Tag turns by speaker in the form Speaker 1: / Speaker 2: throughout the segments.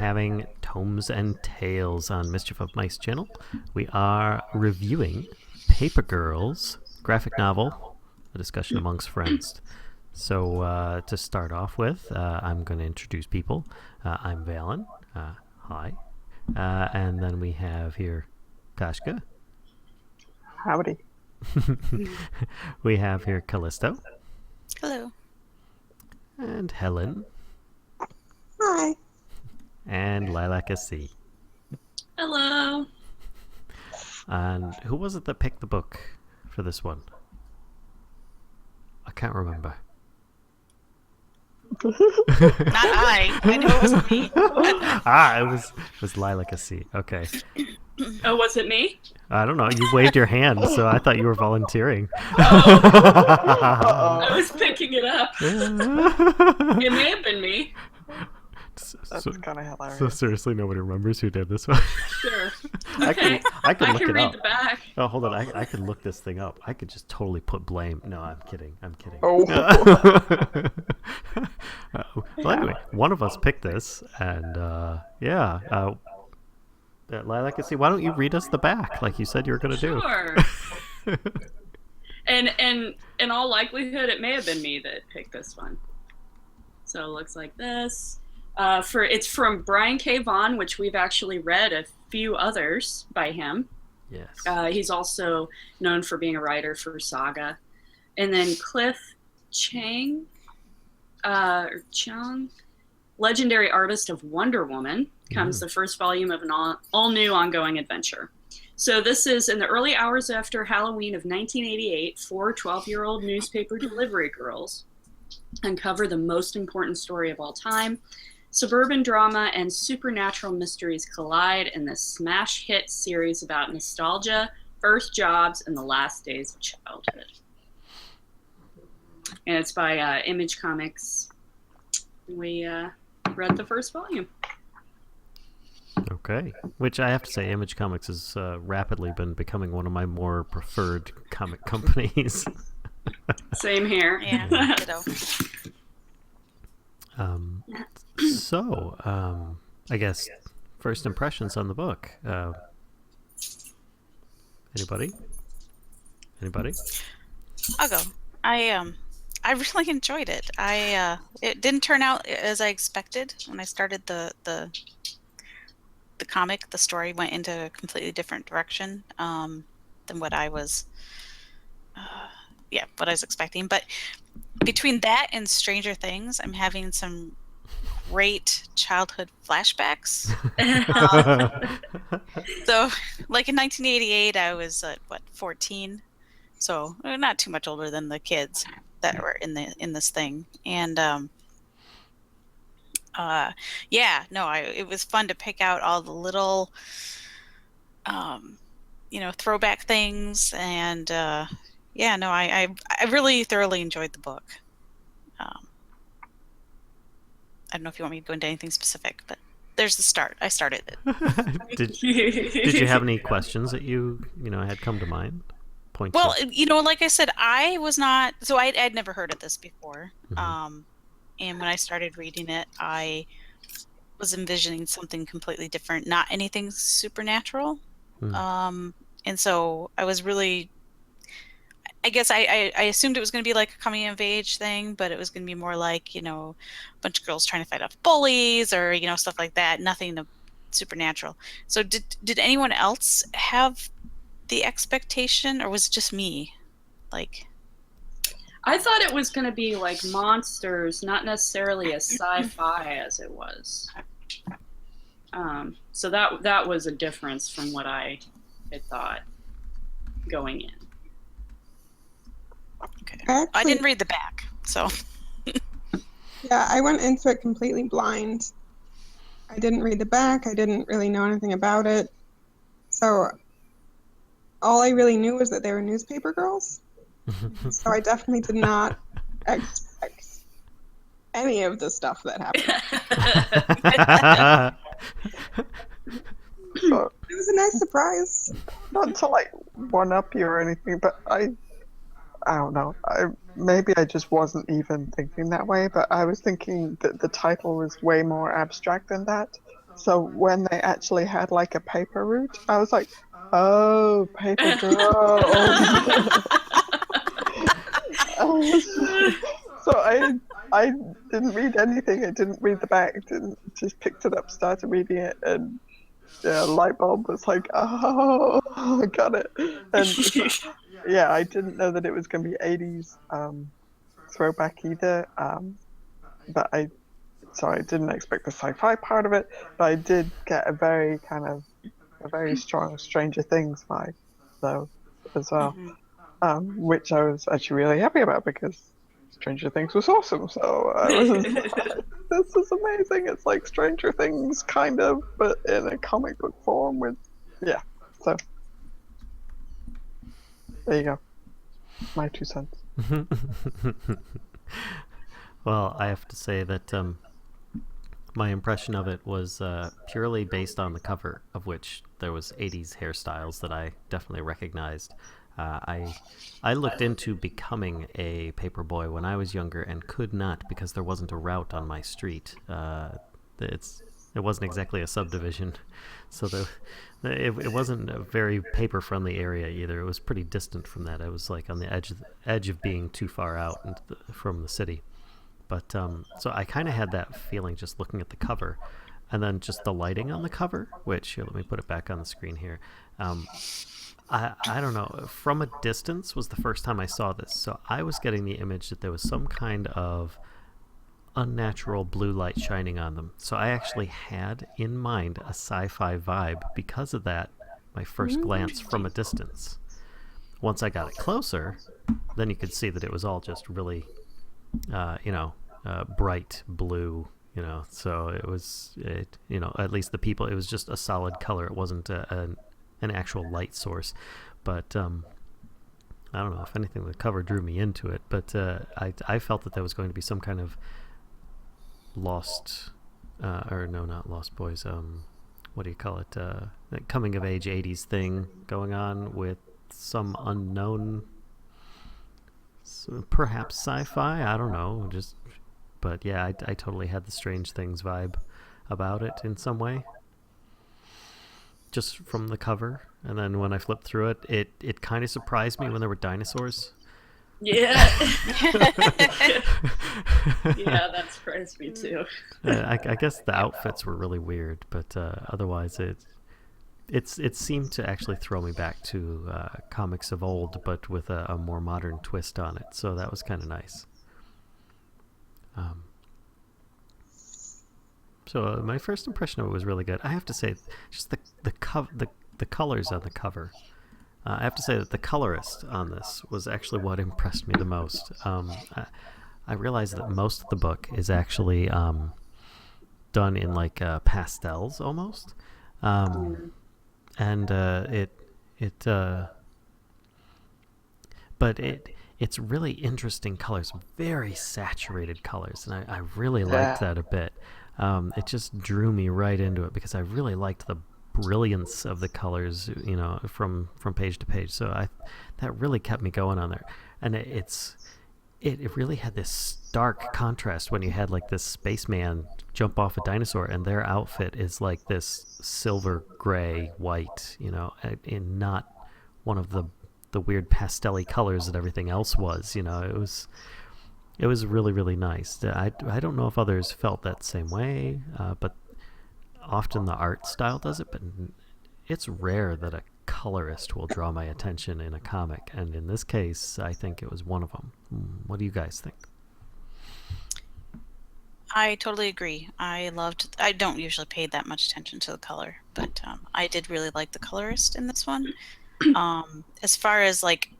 Speaker 1: having Tomes and Tales on Mischief of Mice channel. We are reviewing Paper Girls, graphic novel, a discussion amongst friends. So to start off with, I'm going to introduce people. I'm Vaughan. Hi. And then we have here Kashka.
Speaker 2: Howdy.
Speaker 1: We have here Callisto.
Speaker 3: Hello.
Speaker 1: And Helen.
Speaker 2: Hi.
Speaker 1: And Lilac SC.
Speaker 4: Hello.
Speaker 1: And who was it that picked the book for this one? I can't remember.
Speaker 3: Not I. I know it wasn't me.
Speaker 1: It was Lilac SC. Okay.
Speaker 4: Oh, was it me?
Speaker 1: I don't know. You waved your hand, so I thought you were volunteering.
Speaker 4: I was picking it up. It may have been me.
Speaker 2: That's kind of hilarious.
Speaker 1: So seriously, nobody remembers who did this one?
Speaker 4: Sure.
Speaker 1: Okay. I could look
Speaker 4: can
Speaker 1: it
Speaker 4: read
Speaker 1: up.
Speaker 4: the back.
Speaker 1: Oh, hold on. I could look this thing up. I could just totally put blame. No, I'm kidding.
Speaker 2: Oh.
Speaker 1: Well, anyway, one of us picked this, and Lilac, why don't you read us the back like you said you were going to do?
Speaker 4: Sure. And in all likelihood, it may have been me that picked this one. So it looks like this. It's from Brian K. Vaughan, which we've actually read a few others by him.
Speaker 1: Yes.
Speaker 4: He's also known for being a writer for Saga. And then Cliff Chang, legendary artist of Wonder Woman, comes the first volume of an all-new ongoing adventure. So this is in the early hours after Halloween of 1988, 4 12-year-old newspaper delivery girls uncover the most important story of all time. Suburban drama and supernatural mysteries collide in this smash hit series about nostalgia, first jobs, and the last days of childhood. And it's by Image Comics. We read the first volume.
Speaker 1: Okay. Which I have to say, Image Comics has rapidly been becoming one of my more preferred comic companies.
Speaker 4: Same here.
Speaker 3: Yeah. Ditto.
Speaker 1: I guess first impressions on the book. Anybody?
Speaker 3: I'll go. I really enjoyed it. It didn't turn out as I expected when I started the comic. The story went into a completely different direction than what I was expecting. But between that and Stranger Things, I'm having some great childhood flashbacks. So, like in 1988, I was 14, so not too much older than the kids that were in this thing. And it was fun to pick out all the little throwback things, and I really thoroughly enjoyed the book. I don't know if you want me to go into anything specific, but there's the start. I started it.
Speaker 1: Did you have any questions that you had come to mind?
Speaker 3: Well, like I said, I was not. So I'd never heard of this before.
Speaker 1: Mm-hmm.
Speaker 3: And when I started reading it, I was envisioning something completely different, not anything supernatural. And so I was really, I guess I assumed it was going to be like a coming of age thing, but it was going to be more like, a bunch of girls trying to fight off bullies or, stuff like that. Nothing supernatural. So did anyone else have the expectation, or was it just me? Like,
Speaker 4: I thought it was going to be like monsters, not necessarily as sci-fi as it was. So that was a difference from what I had thought going in.
Speaker 3: Okay.
Speaker 2: Actually,
Speaker 3: I didn't read the back, so.
Speaker 2: Yeah, I went into it completely blind. I didn't read the back. I didn't really know anything about it. So all I really knew was that they were newspaper girls. So I definitely did not expect any of the stuff that happened.
Speaker 5: So,
Speaker 2: It was a nice surprise.
Speaker 5: not to like one up you or anything, but I don't know. Maybe I just wasn't even thinking that way, but I was thinking that the title was way more abstract than that. So when they actually had like a paper route, I was like, oh, paper girls. So I didn't read anything. I didn't read the back. Didn't just picked it up, started reading it, and yeah, light bulb was like, oh, I got it. And so, yeah, I didn't know that it was going to be 80s throwback either. But I didn't expect the sci-fi part of it. But I did get a very strong Stranger Things vibe, though, as well. Which I was actually really happy about because Stranger Things was awesome. So I was this is amazing. It's like Stranger Things, kind of, but in a comic book form with, yeah. So there you go. My 2 cents.
Speaker 1: Well, I have to say that my impression of it was purely based on the cover, of which there was 80s hairstyles that I definitely recognized. I looked into becoming a paperboy when I was younger and could not because there wasn't a route on my street. It wasn't exactly a subdivision, so it wasn't a very paper-friendly area either. It was pretty distant from that. It was like on the edge of being too far out from the city. But so I kind of had that feeling just looking at the cover, and then just the lighting on the cover. Which here, let me put it back on the screen here. I don't know. From a distance was the first time I saw this, so I was getting the image that there was some kind of unnatural blue light shining on them. So I actually had in mind a sci-fi vibe because of that. My first glance from a distance. Once I got it closer, then you could see that it was all just really, bright blue. So it was, at least the people. It was just a solid color. It wasn't an actual light source, but I don't know if anything. The cover drew me into it, but I felt that there was going to be some kind of lost, or no, not Lost Boys. What do you call it? Coming of age 80s thing going on with some unknown, perhaps sci-fi. I don't know. But yeah, I totally had the Strange Things vibe about it in some way. Just from the cover, and then when I flipped through it, it kind of surprised me when there were dinosaurs.
Speaker 4: Yeah. Yeah, that surprised me too.
Speaker 1: I guess the outfits were really weird, but otherwise it seemed to actually throw me back to comics of old, but with a more modern twist on it. So that was kind of nice. So my first impression of it was really good. I have to say, just the colors on the cover. I have to say that the colorist on this was actually what impressed me the most. I realized that most of the book is actually done in like pastels almost, and it's really interesting colors, very saturated colors, and I really liked that a bit. It just drew me right into it because I really liked the brilliance of the colors, from page to page. So that really kept me going on there, and it really had this stark contrast when you had like this spaceman jump off a dinosaur, and their outfit is like this silver gray white, and not one of the weird pastel-y colors that everything else was. It was really, really nice. I don't know if others felt that same way, but often the art style does it, but it's rare that a colorist will draw my attention in a comic, and in this case, I think it was one of them. What do you guys think?
Speaker 3: I totally agree. I don't usually pay that much attention to the color, but I did really like the colorist in this one. As far as like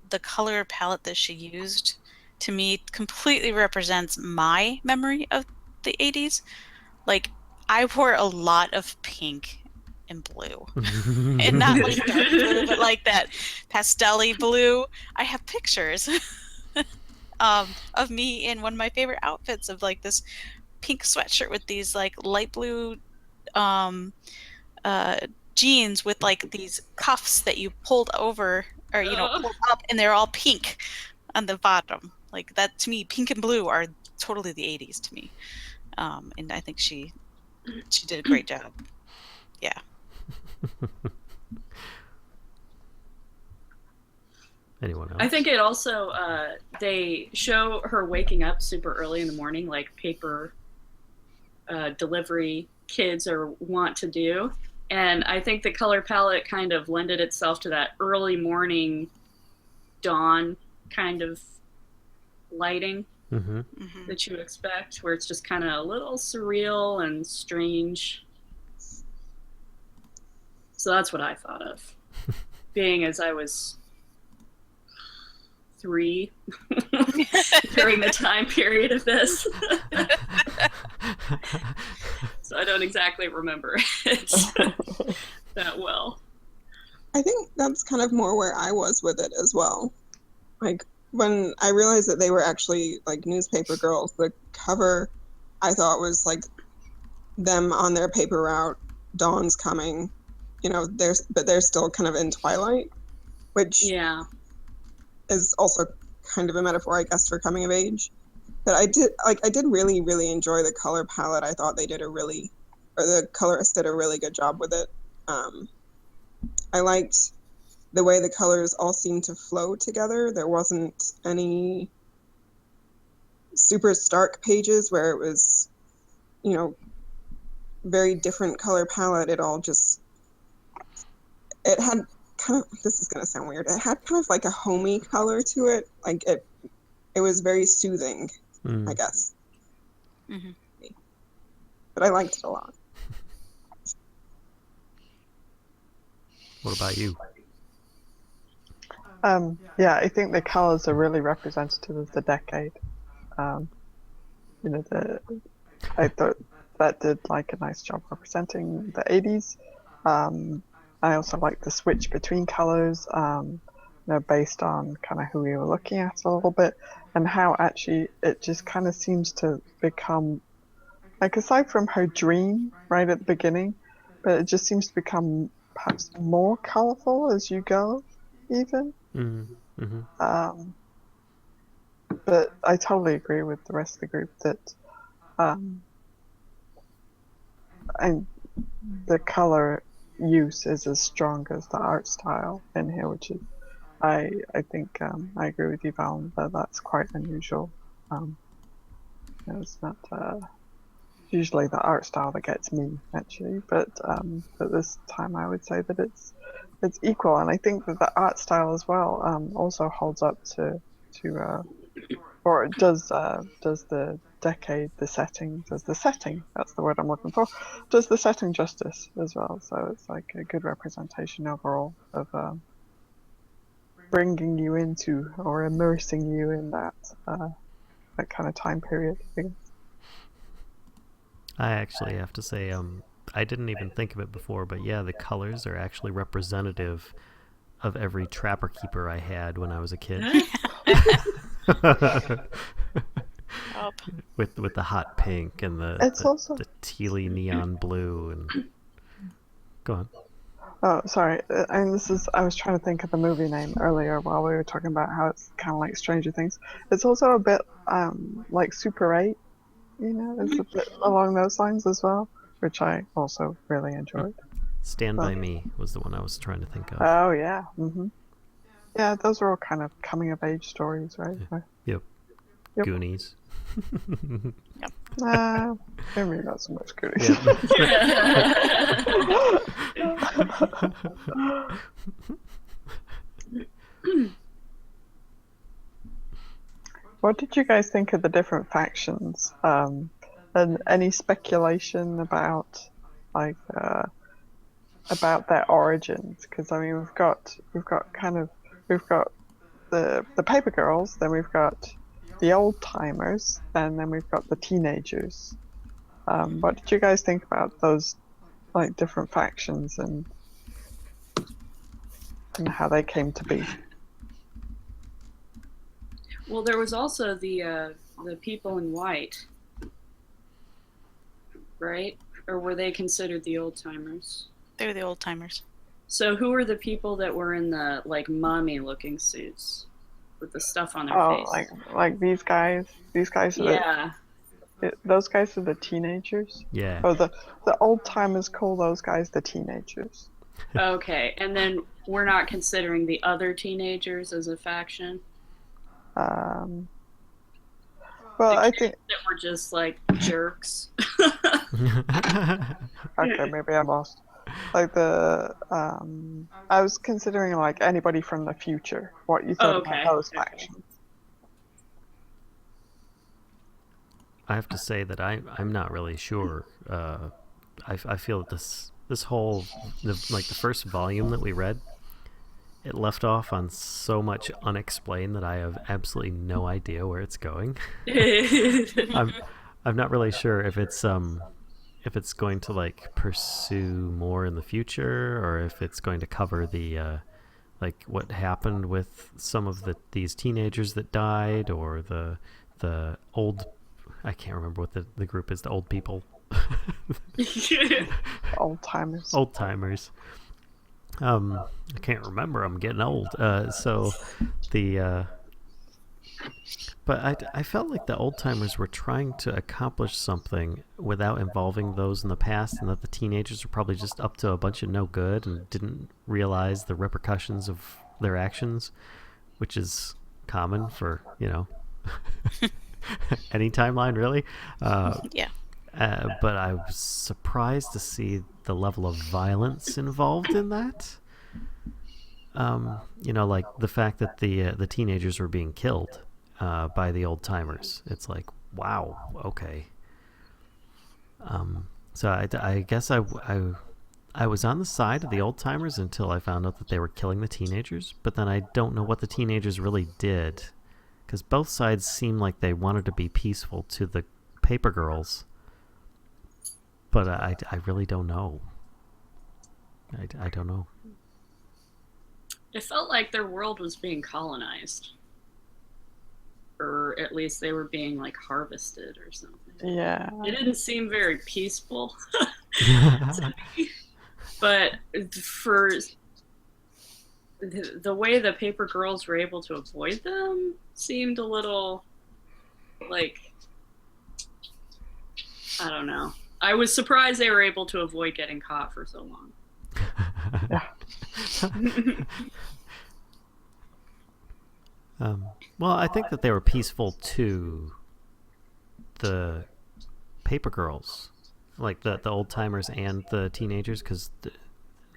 Speaker 3: the color palette that she used, to me completely represents my memory of the 80s. Like, I wore a lot of pink and blue. And not like dark blue, but like that pastel-y blue. I have pictures of me in one of my favorite outfits of like this pink sweatshirt with these like light blue jeans with like these cuffs that you pulled over, or pulled up, and they're all pink on the bottom. Like, that to me, pink and blue are totally the 80s to me. And I think she She did a great job. Yeah.
Speaker 1: Anyone else?
Speaker 4: I think it also, they show her waking up super early in the morning, like paper delivery kids are want to do. And I think the color palette kind of lended itself to that early morning dawn kind of lighting that you expect, where it's just kind of a little surreal and strange. So that's what I thought of, being as I was 3 during the time period of this. So I don't exactly remember it that well.
Speaker 2: I think that's kind of more where I was with it as well. Like, when I realized that they were actually like newspaper girls, the cover I thought was like them on their paper route, dawn's coming, but they're still kind of in twilight, which is also kind of a metaphor, I guess, for coming of age. But I did really, really enjoy the color palette. I thought the colorist did a really good job with it. I liked the way the colors all seemed to flow together. There wasn't any super stark pages where it was, very different color palette. It had kind of, this is going to sound weird, it had kind of like a homey color to it. Like it was very soothing, I guess. Mm-hmm. But I liked it a lot.
Speaker 1: What about you?
Speaker 5: Yeah, I think the colors are really representative of the decade. I thought that did like a nice job representing the 80s. I also like the switch between colors, based on kind of who we were looking at a little bit, and how actually it just kind of seems to become, like, aside from her dream right at the beginning, but it just seems to become perhaps more colorful as you go, even. But I totally agree with the rest of the group that and the color use is as strong as the art style in here, which is, I think, I agree with you, Vaughan, that that's quite unusual. It's not usually the art style that gets me, actually, but this time I would say that it's equal, and I think that the art style as well also holds up to or does the decade, the setting, that's the word I'm looking for, does the setting justice as well. So it's like a good representation overall of bringing you into or immersing you in that kind of time period.
Speaker 1: I actually have to say, I didn't even think of it before, but yeah, the colors are actually representative of every trapper keeper I had when I was a kid. with the hot pink and the tealy neon blue and go on.
Speaker 5: Oh, sorry. And I was trying to think of the movie name earlier while we were talking about how it's kind of like Stranger Things. It's also a bit like Super 8, it's a bit along those lines as well, which I also really enjoyed.
Speaker 1: Stand By Me was the one I was trying to think of.
Speaker 5: Oh, yeah. Yeah, those are all kind of coming of age stories, right?
Speaker 1: Yep. Goonies.
Speaker 5: Maybe not so much Goonies. What did you guys think of the different factions? And any speculation about about their origins? Because I mean, we've got the paper girls, then we've got the old timers, and then we've got the teenagers. What did you guys think about those like different factions and how they came to be?
Speaker 4: Well, there was also the people in white, right? Or were they considered the old timers?
Speaker 3: They were the old timers.
Speaker 4: So who were the people that were in the like mummy-looking suits with the stuff on their face?
Speaker 5: Oh, like these guys. These guys are Those guys are the teenagers.
Speaker 1: Yeah.
Speaker 5: Or the old timers call those guys the teenagers.
Speaker 4: Okay, and then we're not considering the other teenagers as a faction.
Speaker 5: Well,
Speaker 4: The
Speaker 5: I
Speaker 4: kids
Speaker 5: think.
Speaker 4: that were just like jerks.
Speaker 5: Okay, maybe I'm lost. Like I was considering like anybody from the future. What you thought
Speaker 4: Okay.
Speaker 5: about those factions?
Speaker 1: I have to say that I'm not really sure. I feel that this whole the first volume that we read, it left off on so much unexplained that I have absolutely no idea where it's going. I'm not really sure if it's going to like pursue more in the future, or if it's going to cover the like what happened with some of these teenagers that died, or the old, I can't remember what the group is, the old people.
Speaker 5: Old timers.
Speaker 1: Old timers. I can't remember. I'm getting old. But I felt like the old timers were trying to accomplish something without involving those in the past, and that the teenagers were probably just up to a bunch of no good and didn't realize the repercussions of their actions, which is common for, any timeline, really.
Speaker 3: Yeah.
Speaker 1: But I was surprised to see the level of violence involved in that. Like the fact that the teenagers were being killed by the old timers. It's like, wow, okay. So I guess I was on the side of the old timers until I found out that they were killing the teenagers. But then I don't know what the teenagers really did, because both sides seem like they wanted to be peaceful to the paper girls. But I really don't know. I don't know.
Speaker 4: It felt like their world was being colonized. Or at least they were being like harvested or something.
Speaker 5: Yeah.
Speaker 4: It didn't seem very peaceful. But for the way the paper girls were able to avoid them seemed a little like, I don't know. I was surprised they were able to avoid getting caught for so long.
Speaker 1: Well, I think that they were peaceful to the paper girls, like the old timers and the teenagers, because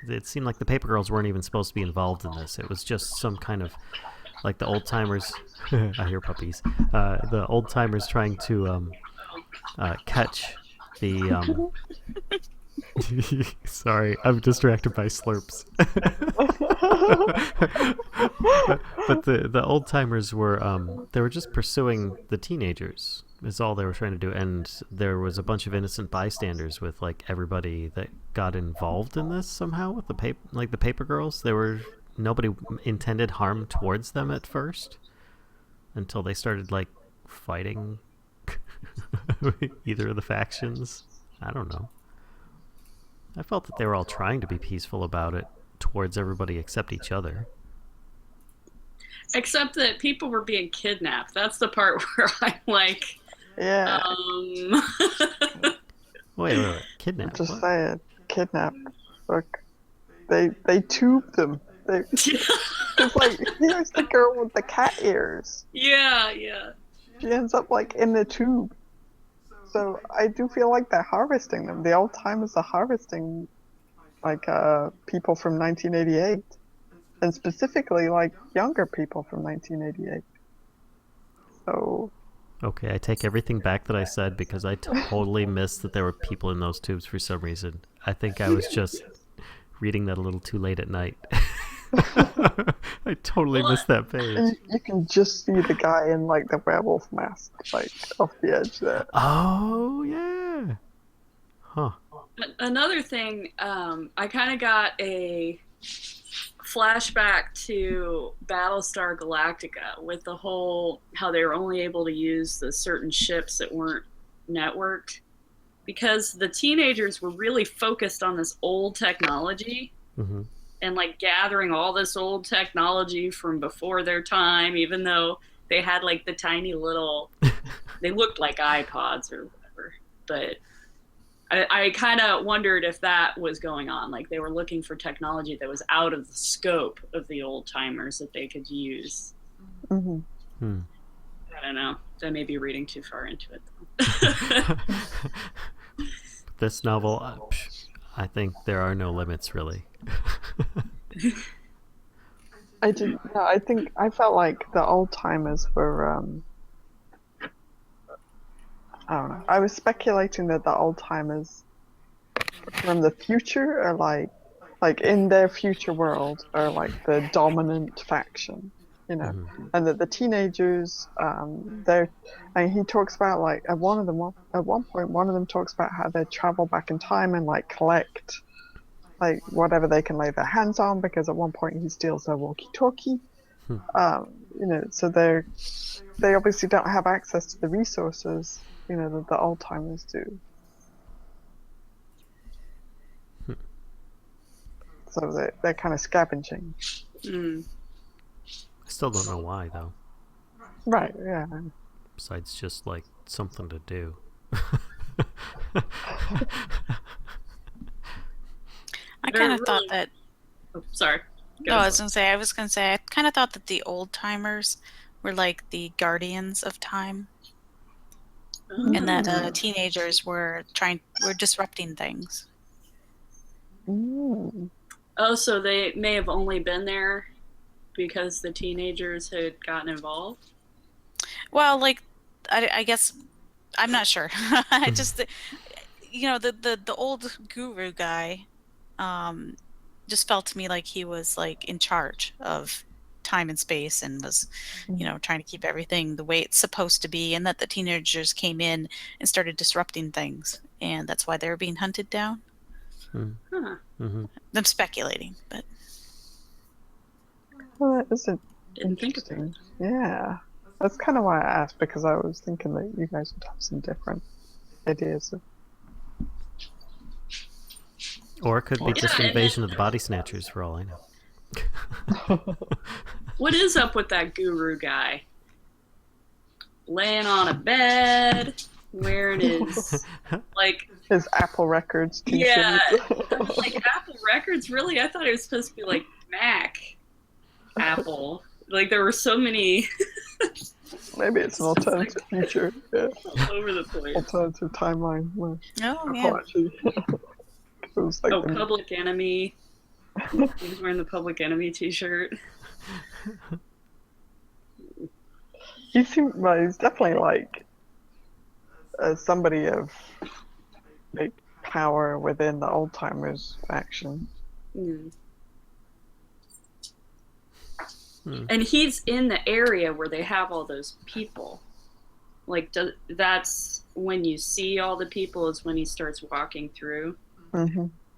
Speaker 1: it seemed like the paper girls weren't even supposed to be involved in this. It was just some kind of like the old timers. I hear puppies. The old timers trying to catch the. Sorry, I'm distracted by slurps. but the old timers were they were just pursuing the teenagers. Is all they were trying to do, and there was a bunch of innocent bystanders with like everybody that got involved in this somehow with the paper girls. Nobody intended harm towards them at first, until they started like fighting either of the factions. I don't know. I felt that they were all trying to be peaceful about it towards everybody except each other.
Speaker 4: Except that people were being kidnapped. That's the part where I'm like,
Speaker 5: yeah.
Speaker 1: Wait. Kidnapped?
Speaker 5: Just
Speaker 1: what?
Speaker 5: saying, kidnapped. Look, they tubed them. It's like, here's the girl with the cat ears.
Speaker 4: Yeah.
Speaker 5: She ends up like in the tube. So I do feel like they're harvesting them. The old timers are harvesting like people from 1988, and specifically like younger people from 1988. So.
Speaker 1: Okay, I take everything back that I said, because I totally missed that there were people in those tubes for some reason. I think I was just reading that a little too late at night. I totally missed that page.
Speaker 5: You can just see the guy in like the werewolf mask, like off the edge there.
Speaker 1: Oh yeah. Huh.
Speaker 4: Another thing, I kind of got a flashback to Battlestar Galactica with the whole how they were only able to use the certain ships that weren't networked, because the teenagers were really focused on this old technology.
Speaker 1: Mm-hmm.
Speaker 4: And like gathering all this old technology from before their time, even though they had like the tiny little They looked like iPods or whatever, but I kind of wondered if that was going on. Like they were looking for technology that was out of the scope of the old timers that they could use.
Speaker 5: Mm-hmm.
Speaker 4: I don't know. I may be reading too far into it, though.
Speaker 1: This novel, I think there are no limits, really.
Speaker 5: I didn't. No, I think I felt like the old timers were. I don't know. I was speculating that the old timers from the future are like in their future world, are like the dominant faction, you know, and that the teenagers, they're. And he talks about like at one point, one of them talks about how they travel back in time and like collect like whatever they can lay their hands on, because at one point he steals their walkie-talkie. You know, so they obviously don't have access to the resources, you know, that the old timers do. So they're kind of scavenging.
Speaker 1: I still don't know why, though.
Speaker 5: Right, yeah.
Speaker 1: Besides just like something to do.
Speaker 3: I kind of thought that.
Speaker 4: Oh, sorry.
Speaker 3: I was gonna say, I kind of thought that the old timers were like the guardians of time, and that teenagers were disrupting things.
Speaker 4: Oh, so they may have only been there because the teenagers had gotten involved?
Speaker 3: Well, like, I guess I'm not sure. I just, you know, the old guru guy, just felt to me like he was like in charge of time and space and was, you know, trying to keep everything the way it's supposed to be, and that the teenagers came in and started disrupting things, and that's why they were being hunted down. I'm speculating, but
Speaker 5: Well, that is
Speaker 4: Didn't think of
Speaker 5: interesting. Yeah, that's kind of why I asked, because I was thinking that you guys would have some different ideas.
Speaker 1: Or it could be just invasion of the body snatchers, for all I know.
Speaker 4: What is up with that guru guy? Laying on a bed, wearing his like
Speaker 5: his Apple Records t-shirt.
Speaker 4: Yeah, like Apple Records. Really, I thought it was supposed to be like Mac, Apple. Like there were so many.
Speaker 5: Maybe it's an alternative future. Yeah.
Speaker 4: All over the place.
Speaker 5: Alternative timeline. Where
Speaker 4: like Public Enemy. He was wearing the Public Enemy t-shirt.
Speaker 5: He's definitely like somebody of big power within the old timers faction.
Speaker 4: And he's in the area where they have all those people. Like that's when you see all the people is when he starts walking through,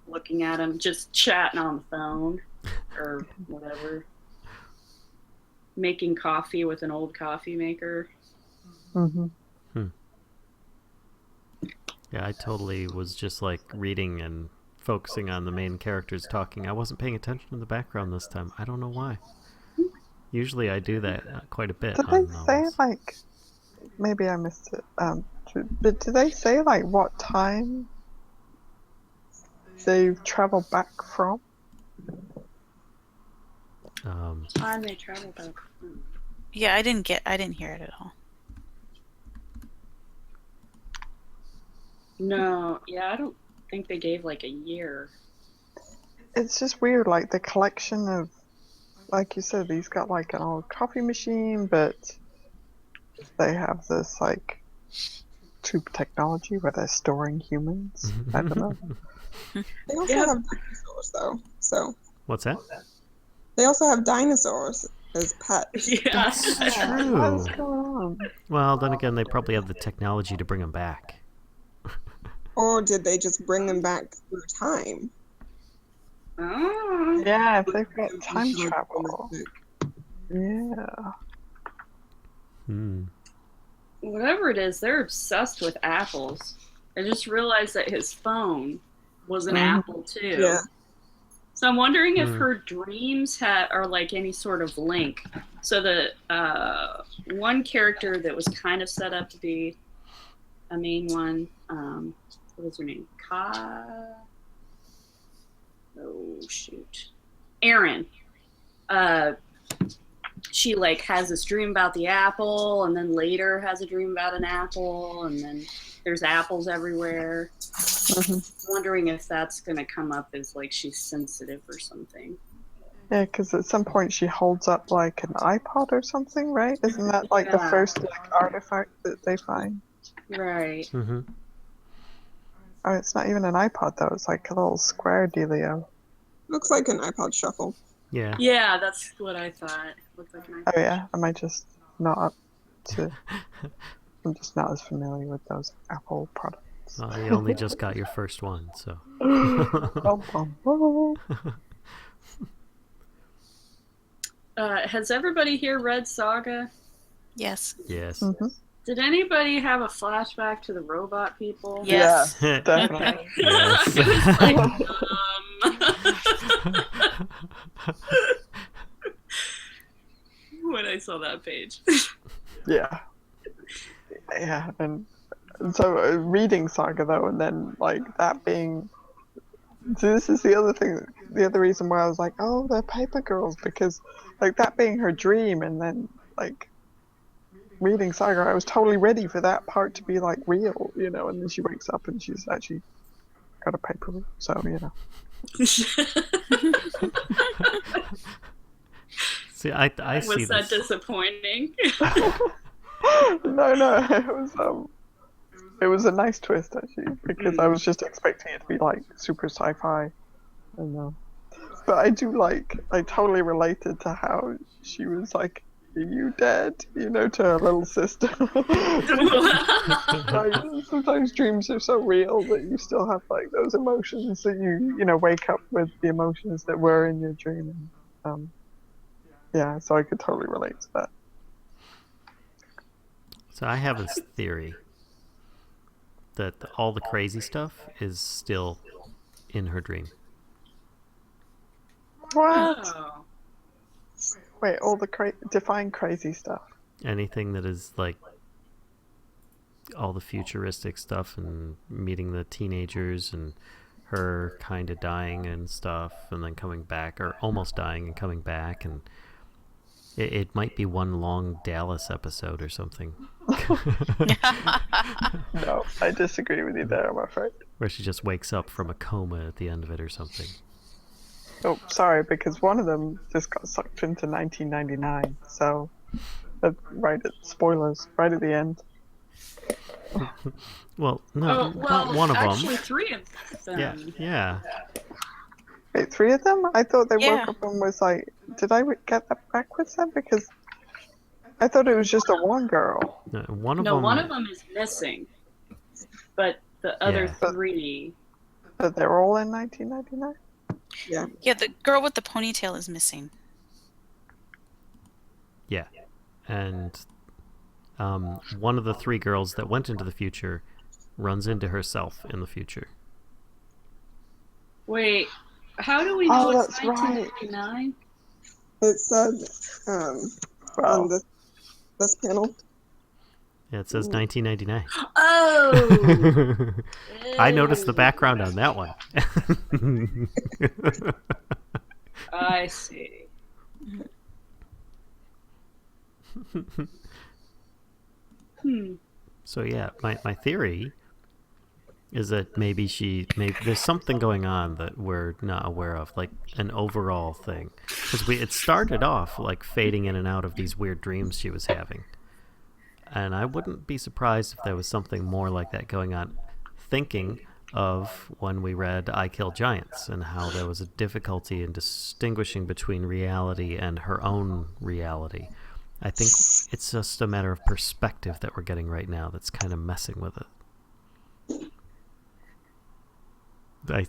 Speaker 4: looking at them, just chatting on the phone or whatever, making coffee with an old coffee maker.
Speaker 1: Yeah, I totally was just like reading and focusing on the main characters talking. I wasn't paying attention to the background this time. I don't know why. Usually I do that quite a bit.
Speaker 5: Did they say like? Maybe I missed it. But did they say like what time they've traveled back from?
Speaker 4: Time they traveled back from.
Speaker 3: Yeah, I didn't hear it at all.
Speaker 4: No, yeah, I don't think they gave like a year.
Speaker 5: It's just weird, like the collection of, like you said, he's got like an old coffee machine, but they have this like tube technology where they're storing humans. I don't know.
Speaker 2: They also have dinosaurs, though. So.
Speaker 1: What's that?
Speaker 2: They also have dinosaurs as pets.
Speaker 4: Yeah,
Speaker 1: that's true.
Speaker 5: What's going on?
Speaker 1: Well, then again, they probably have the technology to bring them back.
Speaker 2: Or did they just bring them back through time?
Speaker 4: Oh.
Speaker 5: Yeah, if they've got time travel. Yeah.
Speaker 4: Whatever it is, they're obsessed with apples. I just realized that his phone was an apple too.
Speaker 2: Yeah.
Speaker 4: So I'm wondering if her dreams are like any sort of link. So the one character that was kind of set up to be a main one, what was her name? Oh shoot, Erin. She like has this dream about the apple, and then later has a dream about an apple, and then there's apples everywhere. Wondering if that's going to come up as like she's sensitive or something.
Speaker 5: Yeah, because at some point she holds up like an iPod or something, right? Isn't that like the first like artifact that they find?
Speaker 4: Right.
Speaker 1: Mm-hmm.
Speaker 5: Oh, it's not even an iPod though. It's like a little square dealio.
Speaker 2: Looks like an iPod Shuffle.
Speaker 1: Yeah.
Speaker 4: Yeah, that's what I thought. Looked like an
Speaker 5: Oh yeah, am I just not up to? I'm just not as familiar with those Apple products.
Speaker 1: Well, you only just got your first one, so.
Speaker 4: Has everybody here read Saga?
Speaker 3: Yes.
Speaker 1: Yes.
Speaker 5: Mm-hmm.
Speaker 4: Did anybody have a flashback to the robot people?
Speaker 3: Yes.
Speaker 5: Yeah, definitely.
Speaker 1: Yes.
Speaker 4: It was like, when I saw that page.
Speaker 5: Yeah. Yeah, and so reading Saga though, and then like that being. So this is the other thing, the other reason why I was like, oh, they're paper girls, because like that being her dream, and then like reading Saga, I was totally ready for that part to be like real, you know, and then she wakes up and she's actually got a paper route, so you know.
Speaker 1: See, I see
Speaker 4: Was that
Speaker 1: this.
Speaker 4: disappointing?
Speaker 5: No, it was a nice twist actually, because I was just expecting it to be like super sci-fi, and but I totally related to how she was like, "Are you dead?" You know, to her little sister. Like, sometimes dreams are so real that you still have like those emotions that you know wake up with the emotions that were in your dream. Yeah, so I could totally relate to that.
Speaker 1: So I have this theory that all the crazy stuff is still in her dream.
Speaker 5: What?
Speaker 4: Oh.
Speaker 5: Wait, all the define crazy stuff.
Speaker 1: Anything that is like all the futuristic stuff and meeting the teenagers and her kind of dying and stuff and then coming back, or almost dying and coming back, and it might be one long Dallas episode or something.
Speaker 5: No, I disagree with you there, I'm afraid.
Speaker 1: Where she just wakes up from a coma at the end of it or something.
Speaker 5: Oh, sorry, because one of them just got sucked into 1999, so spoilers, right at the end.
Speaker 1: Well, no, not one of
Speaker 4: actually,
Speaker 1: them.
Speaker 4: 3 of them.
Speaker 1: Yeah.
Speaker 5: Wait, 3 of them? I thought they
Speaker 3: Yeah.
Speaker 5: woke up and was like, did I get that backwards then? Because I thought it was just a one girl.
Speaker 1: No, one of
Speaker 4: No,
Speaker 1: them.
Speaker 4: one of them is missing, but the other
Speaker 1: Yeah.
Speaker 4: 3.
Speaker 5: But they're all in 1999?
Speaker 2: Yeah.
Speaker 3: Yeah, the girl with the ponytail is missing.
Speaker 1: Yeah, and one of the 3 girls that went into the future runs into herself in the future.
Speaker 4: Wait, how do we know
Speaker 5: Oh,
Speaker 4: it's
Speaker 5: that's right.
Speaker 4: 1999?
Speaker 2: It said on this panel.
Speaker 1: Yeah, it says 1999.
Speaker 4: Oh!
Speaker 1: I noticed the background on that one.
Speaker 4: I see.
Speaker 1: So yeah, my theory is that maybe there's something going on that we're not aware of, like an overall thing. Because it started off like fading in and out of these weird dreams she was having. And I wouldn't be surprised if there was something more like that going on. Thinking of when we read I Kill Giants and how there was a difficulty in distinguishing between reality and her own reality. I think it's just a matter of perspective that we're getting right now that's kind of messing with it.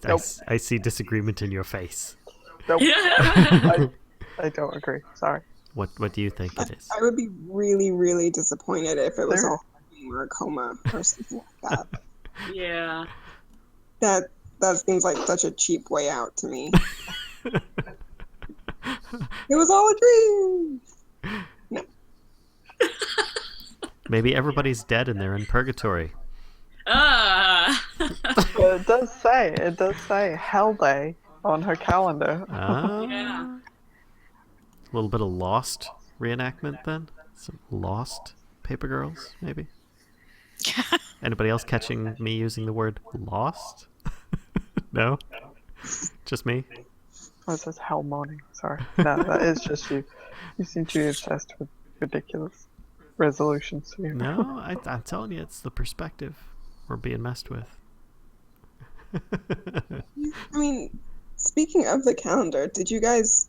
Speaker 5: Nope.
Speaker 1: I see disagreement in your face.
Speaker 5: Nope.
Speaker 4: Yeah.
Speaker 5: I don't agree. Sorry.
Speaker 1: What do you think it is?
Speaker 2: I would be really, really disappointed if it was
Speaker 5: There-
Speaker 2: all or a coma or something like that.
Speaker 4: Yeah.
Speaker 2: That seems like such a cheap way out to me. It was all a dream. No.
Speaker 1: Maybe everybody's dead and they're in purgatory.
Speaker 5: Well, it does say Hell Day on her calendar.
Speaker 4: Yeah.
Speaker 1: A little bit of Lost reenactment then? Some Lost Paper Girls, maybe? Anybody else catching me using the word lost? No? Just me?
Speaker 5: Oh, it says Hell Morning. Sorry. No, that is just you. You seem to be obsessed with ridiculous resolutions here.
Speaker 1: No, I'm telling you, it's the perspective we're being messed with.
Speaker 2: I mean, speaking of the calendar, did you guys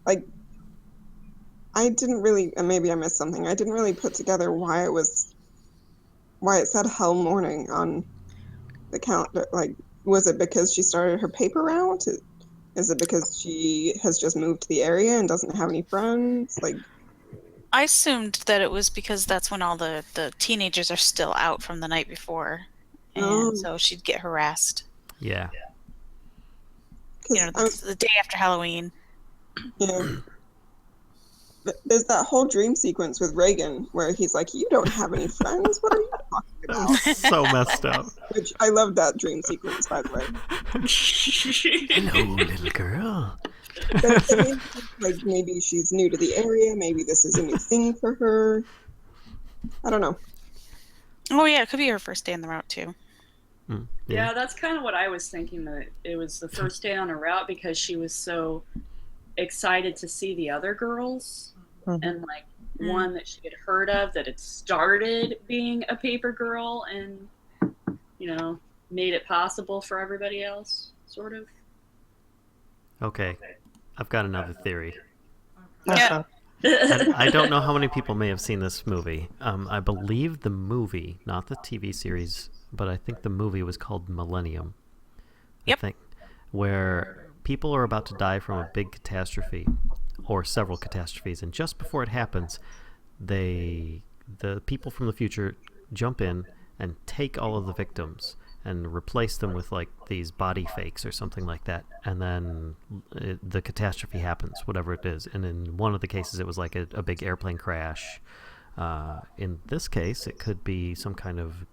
Speaker 2: like? I didn't really, and maybe I missed something. I didn't really put together why it said Hell Morning on the calendar. Like, was it because she started her paper route? Is it because she has just moved to the area and doesn't have any friends? Like,
Speaker 3: I assumed that it was because that's when all the teenagers are still out from the night before. And
Speaker 2: Oh.
Speaker 3: so she'd get harassed.
Speaker 1: Yeah.
Speaker 3: You know, the day after Halloween.
Speaker 2: Yeah. There's that whole dream sequence with Reagan where he's like, "You don't have any friends. What are you talking
Speaker 1: That
Speaker 2: about?"
Speaker 1: was so messed up.
Speaker 2: Which I love that dream sequence, by the way.
Speaker 1: Hello, little girl.
Speaker 2: But it made me think, like, maybe she's new to the area. Maybe this is a new thing for her. I don't know.
Speaker 3: Oh, yeah, it could be her first day on the route, too.
Speaker 4: Yeah, that's kind of what I was thinking, that it was the first day on her route because she was so excited to see the other girls and like one that she had heard of that had started being a paper girl and, you know, made it possible for everybody else, sort of.
Speaker 1: Okay, I've got another theory.
Speaker 3: Yeah.
Speaker 1: I don't know how many people may have seen this movie. I believe the movie, not the TV series, but I think the movie was called Millennium.
Speaker 3: Yep.
Speaker 1: I think, where people are about to die from a big catastrophe, or several catastrophes, and just before it happens, the people from the future jump in and take all of the victims and replace them with like these body fakes or something like that, and then the catastrophe happens, whatever it is. And in one of the cases, it was like a big airplane crash. In this case, it could be some kind of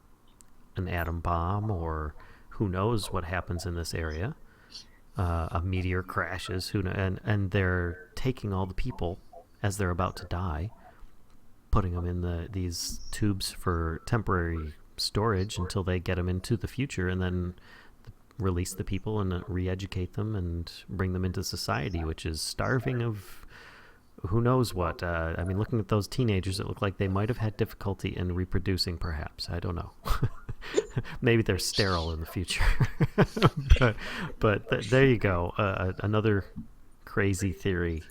Speaker 1: an atom bomb, or who knows what happens in this area. A meteor crashes, and they're taking all the people as they're about to die, putting them in these tubes for temporary storage until they get them into the future, and then release the people and re-educate them and bring them into society, which is starving of who knows what. I mean, looking at those teenagers, it looked like they might have had difficulty in reproducing, perhaps. I don't know. Maybe they're sterile in the future. but there you go. Another crazy theory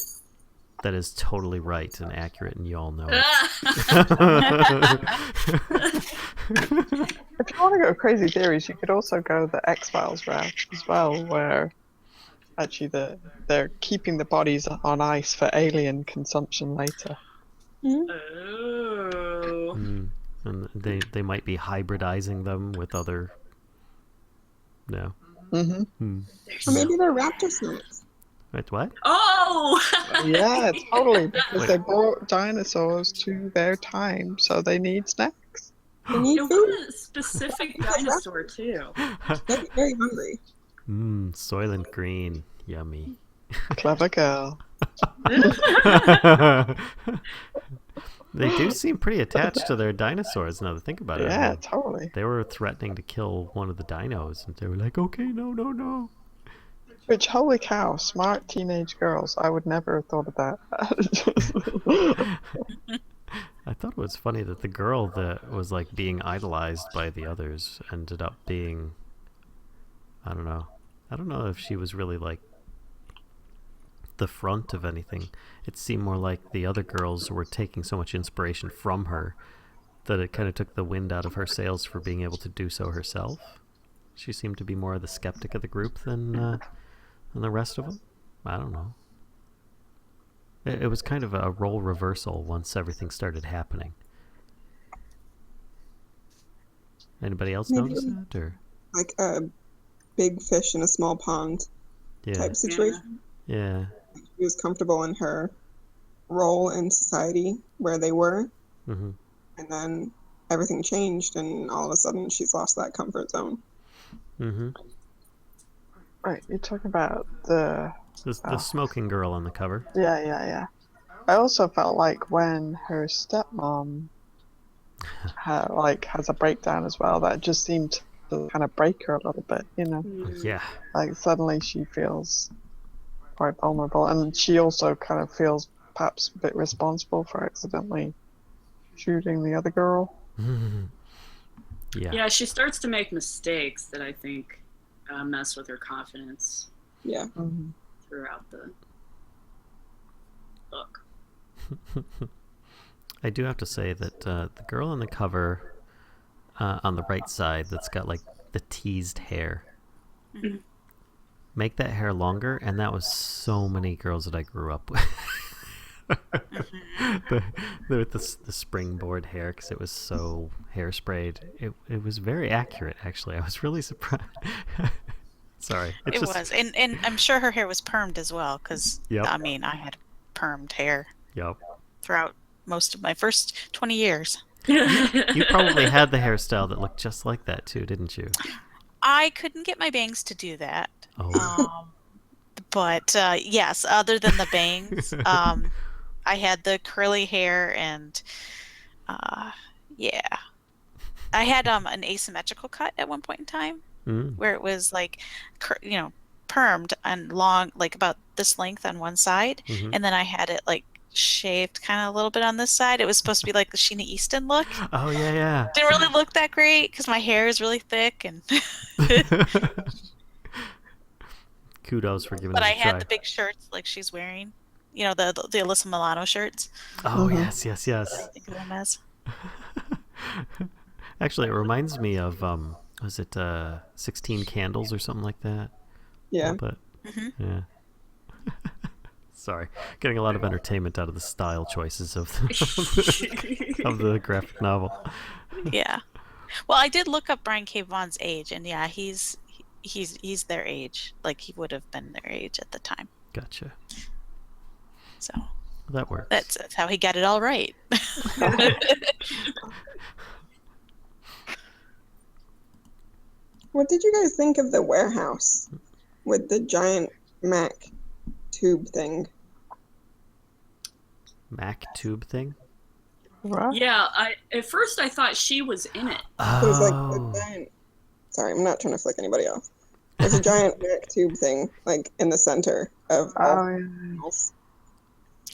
Speaker 1: that is totally right and accurate, and you all know it.
Speaker 5: If you want to go crazy theories, you could also go the X-Files route as well, where actually they're keeping the bodies on ice for alien consumption later.
Speaker 4: Oh.
Speaker 1: And they might be hybridizing them with other... No.
Speaker 5: Mm-hmm.
Speaker 2: Or maybe they're raptor snakes.
Speaker 1: Wait, what?
Speaker 4: Oh!
Speaker 5: Yeah, totally, because they brought dinosaurs to their time, so they need snacks.
Speaker 2: They need
Speaker 4: It
Speaker 2: food.
Speaker 4: was a specific dinosaur, too.
Speaker 2: They're very hungry.
Speaker 1: Soylent Green. Yummy.
Speaker 5: Clever girl.
Speaker 1: They do seem pretty attached to their dinosaurs now to think about it.
Speaker 5: Yeah, totally.
Speaker 1: They were threatening to kill one of the dinos, and they were like, okay, no.
Speaker 5: Which, holy cow, smart teenage girls. I would never have thought of that.
Speaker 1: I thought it was funny that the girl that was like being idolized by the others ended up being, I don't know if she was really like the front of anything. It seemed more like the other girls were taking so much inspiration from her that it kind of took the wind out of her sails for being able to do so herself. She seemed to be more of the skeptic of the group than the rest of them. I don't know. It was kind of a role reversal once everything started happening. Anybody else
Speaker 2: Maybe
Speaker 1: notice that? Or?
Speaker 2: Like a big fish in a small pond. type situation.
Speaker 1: Yeah.
Speaker 2: She was comfortable in her role in society where they were,
Speaker 1: Mm-hmm.
Speaker 2: and then everything changed, and all of a sudden she's lost that comfort zone.
Speaker 1: Mm-hmm.
Speaker 5: Right, you're talking about the
Speaker 1: The smoking girl on the cover.
Speaker 5: yeah. I also felt like when her stepmom has a breakdown as well, that just seemed to kind of break her a little bit, you know.
Speaker 1: Yeah.
Speaker 5: Like suddenly she feels quite vulnerable, and she also kind of feels perhaps a bit responsible for accidentally shooting the other girl.
Speaker 1: Yeah.
Speaker 4: Yeah, she starts to make mistakes that I think mess with her confidence
Speaker 2: Yeah.
Speaker 5: Mm-hmm.
Speaker 4: throughout the book.
Speaker 1: I do have to say that the girl on the cover on the right side that's got like the teased hair.
Speaker 4: Mhm.
Speaker 1: Make that hair longer, and that was so many girls that I grew up with. With the springboard hair, because it was so hairsprayed. It was very accurate, actually. I was really surprised. Sorry.
Speaker 3: It was. And I'm sure her hair was permed as well, because,
Speaker 1: Yep.
Speaker 3: I mean, I had permed hair
Speaker 1: Yep.
Speaker 3: throughout most of my first 20 years.
Speaker 1: You probably had the hairstyle that looked just like that, too, didn't you?
Speaker 3: I couldn't get my bangs to do that.
Speaker 1: Oh.
Speaker 3: But yes, other than the bangs, I had the curly hair and yeah. I had an asymmetrical cut at one point in time where it was like, permed and long, like about this length on one side, and then I had it like shaved kind of a little bit on this side. It was supposed to be like the Sheena Easton look.
Speaker 1: Oh, yeah.
Speaker 3: Didn't really look that great because my hair is really thick and.
Speaker 1: Kudos for giving
Speaker 3: But
Speaker 1: it
Speaker 3: I
Speaker 1: a try.
Speaker 3: had the big shirts like she's wearing. You know, the Alyssa Milano shirts.
Speaker 1: Oh,
Speaker 5: Mhm.
Speaker 1: yes.
Speaker 3: I think of them as.
Speaker 1: Actually, it reminds me of, was it 16 Candles or something like that?
Speaker 2: Yeah.
Speaker 1: But
Speaker 3: Mhm.
Speaker 1: yeah. Sorry, getting a lot of entertainment out of the style choices of the graphic novel.
Speaker 3: Yeah. Well, I did look up Brian K. Vaughan's age, and yeah, he's their age. Like he would have been their age at the time.
Speaker 1: Gotcha.
Speaker 3: So
Speaker 1: That works.
Speaker 3: that's how he got it all right.
Speaker 2: What did you guys think of the warehouse with the giant Mac tube thing?
Speaker 1: Mac tube thing?
Speaker 5: Right?
Speaker 4: Yeah, at first I thought she was in it.
Speaker 2: It was like
Speaker 1: Oh.
Speaker 2: a giant. Sorry, I'm not trying to flick anybody off. There's a giant Mac tube thing, like in the center of all
Speaker 5: Oh,
Speaker 2: the house.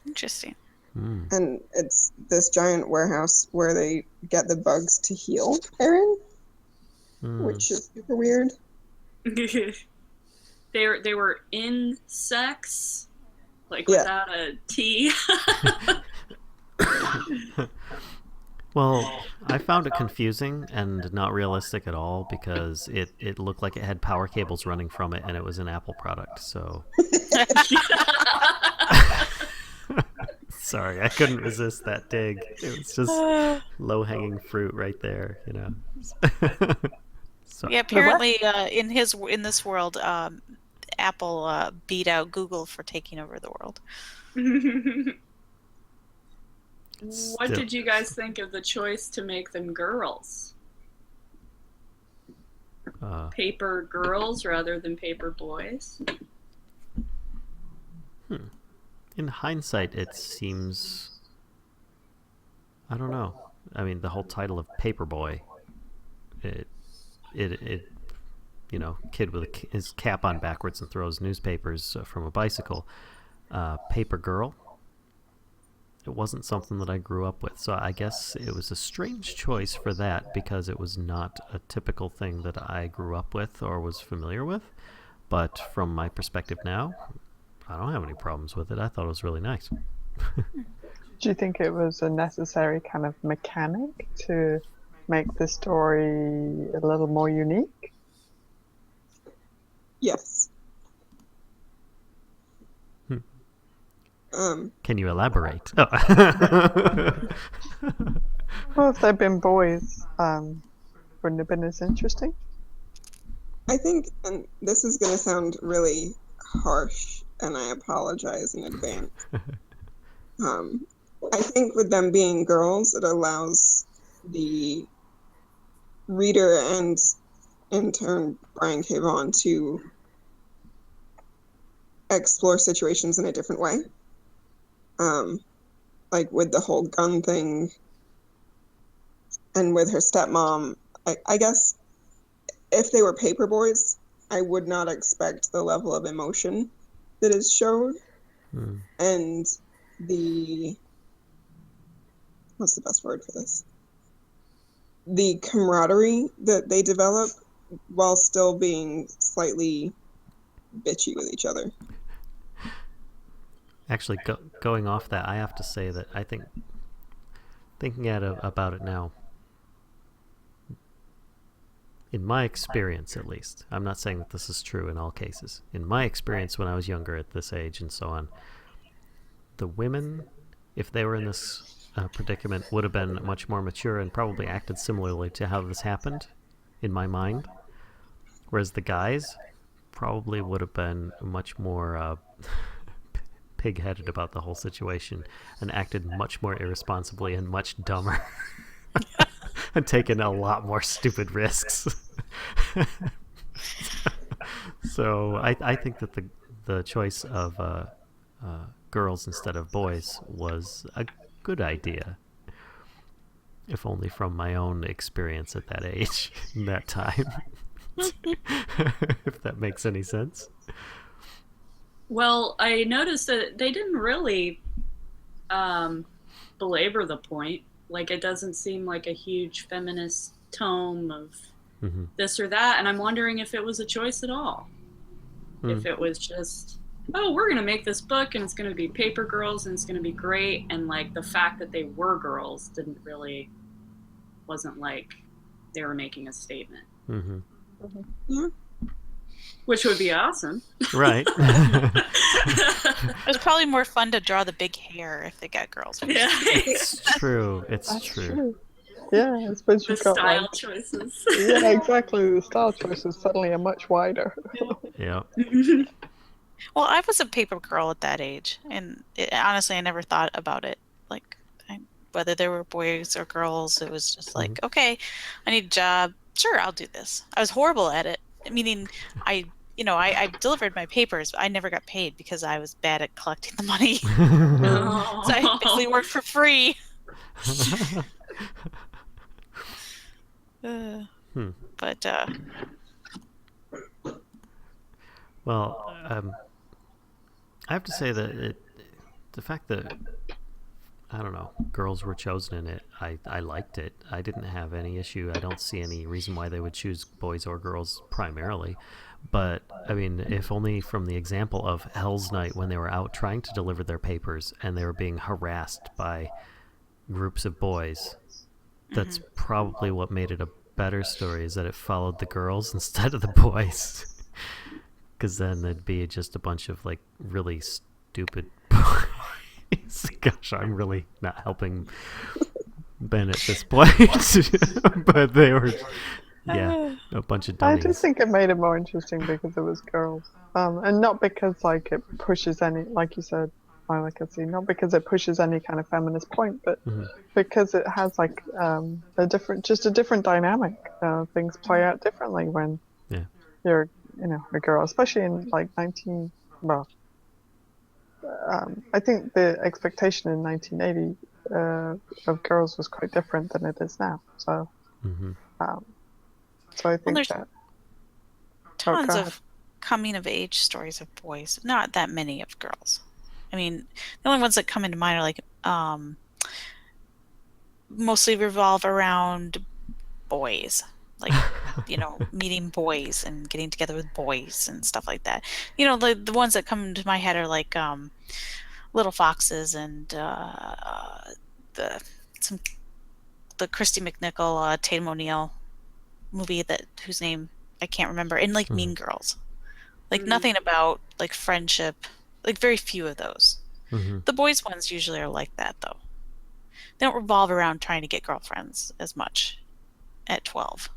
Speaker 3: Interesting.
Speaker 2: And it's this giant warehouse where they get the bugs to heal Erin, which is super weird.
Speaker 4: They were insects, like
Speaker 2: Yeah.
Speaker 4: without a T.
Speaker 1: Well, I found it confusing and not realistic at all because it looked like it had power cables running from it and it was an Apple product. So sorry, I couldn't resist that dig. It was just low-hanging fruit right there, you know. So,
Speaker 3: Yeah, apparently in this world, Apple beat out Google for taking over the world.
Speaker 4: What
Speaker 1: Still.
Speaker 4: did you guys think of the choice to make them girls? Paper girls rather than paper boys?
Speaker 1: in hindsight, it seems, I don't know. I mean, the whole title of Paperboy, it you know, kid with his cap on backwards and throws newspapers from a bicycle. Paper girl. It wasn't something that I grew up with, so I guess it was a strange choice for that because it was not a typical thing that I grew up with or was familiar with. But from my perspective now, I don't have any problems with it. I thought it was really nice.
Speaker 5: Do you think it was a necessary kind of mechanic to make the story a little more unique?
Speaker 2: Yes.
Speaker 1: Can you elaborate? Oh.
Speaker 5: Well, if they'd been boys, wouldn't have been as interesting.
Speaker 2: I think, and this is going to sound really harsh, and I apologize in advance. I think with them being girls, it allows the reader and, in turn, Brian K. Vaughan to explore situations in a different way. Like with the whole gun thing and with her stepmom, I guess if they were paper boys, I would not expect the level of emotion that is showed. And what's the best word for this? The camaraderie that they develop while still being slightly bitchy with each other.
Speaker 1: Actually, going off that, I have to say that I think, thinking about it now, in my experience at least, I'm not saying that this is true in all cases. In my experience when I was younger at this age and so on, the women, if they were in this predicament, would have been much more mature and probably acted similarly to how this happened, in my mind. Whereas the guys probably would have been much more pig-headed about the whole situation and acted much more irresponsibly and much dumber and taken a lot more stupid risks. So I think that the choice of girls instead of boys was a good idea, if only from my own experience at that age in that time. If that makes any sense.
Speaker 4: Well, I noticed that they didn't really belabor the point. Like, it doesn't seem like a huge feminist tome of this or that, and I'm wondering if it was a choice at all. If it was just, oh, we're going to make this book, and it's going to be paper girls, and it's going to be great, and, like, the fact that they were girls wasn't like they were making a statement.
Speaker 2: Yeah.
Speaker 4: Which would be awesome.
Speaker 1: Right.
Speaker 3: It was probably more fun to draw the big hair if they got girls.
Speaker 4: Yeah.
Speaker 1: It's true. That's true.
Speaker 5: Yeah, I suppose
Speaker 4: The
Speaker 5: you've got
Speaker 4: style choices.
Speaker 5: Yeah, exactly. The style choices suddenly are much wider.
Speaker 1: Yeah.
Speaker 3: Well, I was a paper girl at that age, and honestly, I never thought about it. Like, whether there were boys or girls, it was just like, okay, I need a job. Sure, I'll do this. I was horrible at it. Meaning, I delivered my papers, but I never got paid because I was bad at collecting the money. So I basically worked for free. But
Speaker 1: well, I have to say that the fact that, I don't know, girls were chosen in it, I liked it. I didn't have any issue. I don't see any reason why they would choose boys or girls primarily. But, I mean, if only from the example of Hell's Night, when they were out trying to deliver their papers and they were being harassed by groups of boys, that's probably what made it a better story, is that it followed the girls instead of the boys. Because then there'd be just a bunch of, like, really stupid boys. Gosh, I'm really not helping Ben at this point. But they were, a bunch of dummies.
Speaker 5: I just think it made it more interesting because it was girls. And not because, like, it pushes any, like you said, not because it pushes any kind of feminist point, but because it has, like, a different dynamic. Things play out differently when you're, a girl, especially in, like, I think the expectation in 1980 of girls was quite different than it is now. So, so I think that
Speaker 3: tons of coming of age stories of boys, not that many of girls. I mean, the only ones that come into mind are like mostly revolve around boys. Like, meeting boys and getting together with boys and stuff like that. The ones that come to my head are like Little Foxes and the Christy McNichol, Tatum O'Neal movie whose name I can't remember, and like Mean Girls. Like nothing about like friendship, like very few of those. The boys ones usually are like that though. They don't revolve around trying to get girlfriends as much at 12.